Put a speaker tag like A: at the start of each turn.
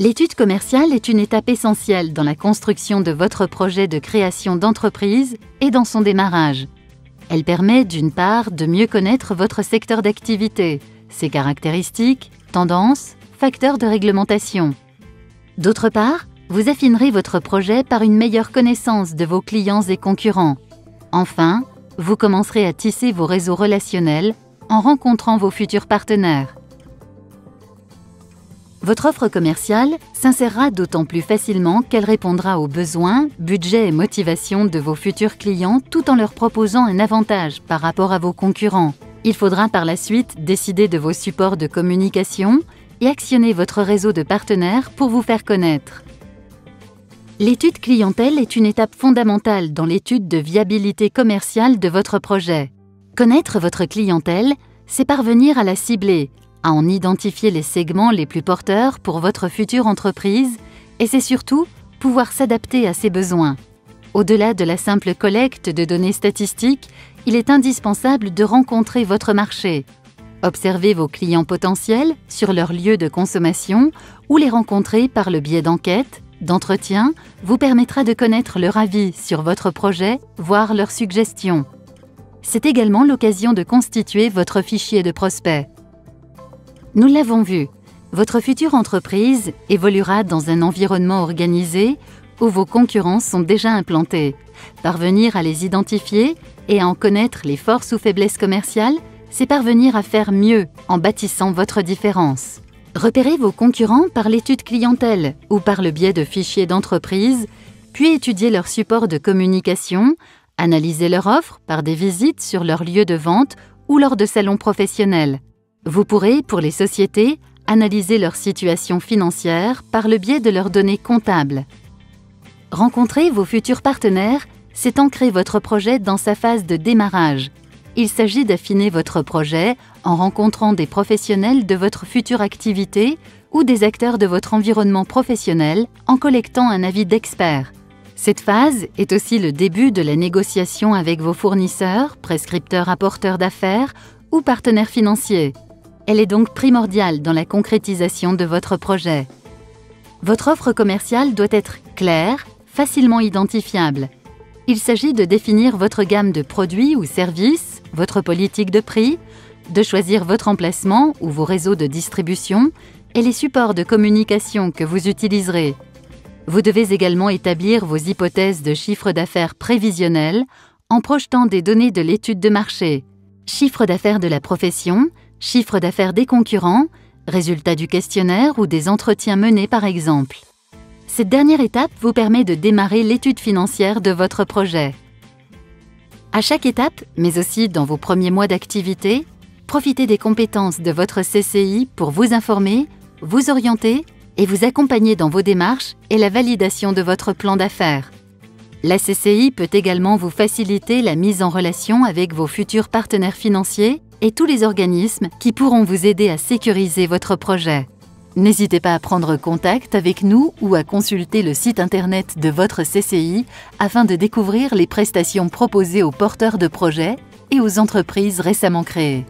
A: L'étude commerciale est une étape essentielle dans la construction de votre projet de création d'entreprise et dans son démarrage. Elle permet d'une part de mieux connaître votre secteur d'activité, ses caractéristiques, tendances, facteurs de réglementation. D'autre part, vous affinerez votre projet par une meilleure connaissance de vos clients et concurrents. Enfin, vous commencerez à tisser vos réseaux relationnels en rencontrant vos futurs partenaires. Votre offre commerciale s'insérera d'autant plus facilement qu'elle répondra aux besoins, budgets et motivations de vos futurs clients tout en leur proposant un avantage par rapport à vos concurrents. Il faudra par la suite décider de vos supports de communication et actionner votre réseau de partenaires pour vous faire connaître. L'étude clientèle est une étape fondamentale dans l'étude de viabilité commerciale de votre projet. Connaître votre clientèle, c'est parvenir à la cibler, à en identifier les segments les plus porteurs pour votre future entreprise et c'est surtout pouvoir s'adapter à ses besoins. Au-delà de la simple collecte de données statistiques, il est indispensable de rencontrer votre marché. Observez vos clients potentiels sur leur lieu de consommation ou les rencontrer par le biais d'enquêtes, d'entretiens, vous permettra de connaître leur avis sur votre projet, voire leurs suggestions. C'est également l'occasion de constituer votre fichier de prospects. Nous l'avons vu, votre future entreprise évoluera dans un environnement organisé où vos concurrents sont déjà implantés. Parvenir à les identifier et à en connaître les forces ou faiblesses commerciales, c'est parvenir à faire mieux en bâtissant votre différence. Repérez vos concurrents par l'étude clientèle ou par le biais de fichiers d'entreprise, puis étudiez leur support de communication, analysez leur offre par des visites sur leur lieu de vente ou lors de salons professionnels. Vous pourrez, pour les sociétés, analyser leur situation financière par le biais de leurs données comptables. Rencontrer vos futurs partenaires, c'est ancrer votre projet dans sa phase de démarrage. Il s'agit d'affiner votre projet en rencontrant des professionnels de votre future activité ou des acteurs de votre environnement professionnel en collectant un avis d'experts. Cette phase est aussi le début de la négociation avec vos fournisseurs, prescripteurs apporteurs d'affaires ou partenaires financiers. Elle est donc primordiale dans la concrétisation de votre projet. Votre offre commerciale doit être claire, facilement identifiable. Il s'agit de définir votre gamme de produits ou services, votre politique de prix, de choisir votre emplacement ou vos réseaux de distribution et les supports de communication que vous utiliserez. Vous devez également établir vos hypothèses de chiffre d'affaires prévisionnel en projetant des données de l'étude de marché, chiffre d'affaires de la profession, chiffre d'affaires des concurrents, résultats du questionnaire ou des entretiens menés par exemple. Cette dernière étape vous permet de démarrer l'étude financière de votre projet. À chaque étape, mais aussi dans vos premiers mois d'activité, profitez des compétences de votre CCI pour vous informer, vous orienter et vous accompagner dans vos démarches et la validation de votre plan d'affaires. La CCI peut également vous faciliter la mise en relation avec vos futurs partenaires financiers et tous les organismes qui pourront vous aider à sécuriser votre projet. N'hésitez pas à prendre contact avec nous ou à consulter le site internet de votre CCI afin de découvrir les prestations proposées aux porteurs de projets et aux entreprises récemment créées.